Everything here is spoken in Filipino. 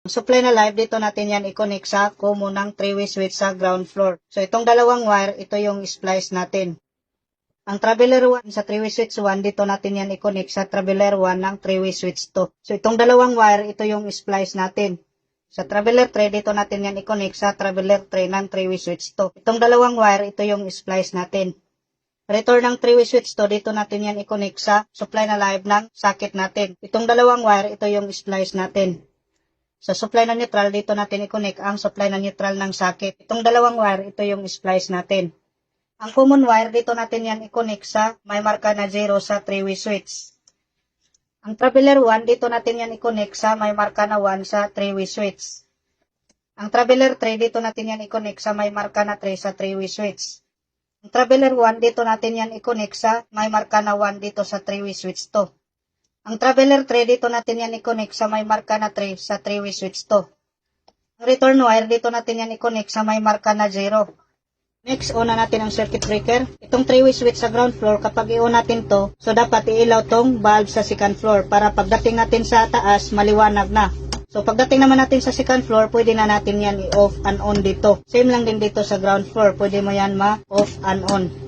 Supply na live, dito natin yan i-connect sa common 3-way switch sa ground floor. So itong dalawang wire, ito yung splice natin. Ang traveler 1 sa 3-way switch 1, dito natin yan i-connect sa traveler 1 ng 3-way switch 2. So itong dalawang wire, ito yung splice natin. Sa traveler 3, dito natin yan i-connect sa traveler 3 ng 3-way switch 2. Itong dalawang wire, ito yung splice natin. Return ng 3-way switch 2, dito natin yan i-connect sa supply na live ng socket natin. Itong dalawang wire, ito yung splice natin. Sa supply na neutral, dito natin i-connect ang supply na neutral ng socket. Itong dalawang wire, ito yung splice natin. Ang common wire, dito natin yan i-connect sa may marka na 0 sa 3-way switch. Ang traveler 1, dito natin yan i-connect sa may marka na 1 sa 3-way switch. Ang traveler 3, dito natin yan i-connect sa may marka na 3 sa 3-way switch. Ang traveler 1, dito natin yan i-connect sa may marka na 1 dito sa 3-way switch 2. Ang traveler 3, dito natin yan i-connect sa may marka na 3 sa 3-way switch 2. Ang return wire, dito natin yan i-connect sa may marka na 0. Next, on na natin ang circuit breaker. Itong 3-way switch sa ground floor, kapag i-on natin to, so dapat iilaw tong bulb sa second floor para pagdating natin sa taas, maliwanag na. So pagdating naman natin sa second floor, pwede na natin yan i-off and on dito. Same lang din dito sa ground floor, pwede mo yan ma-off and on.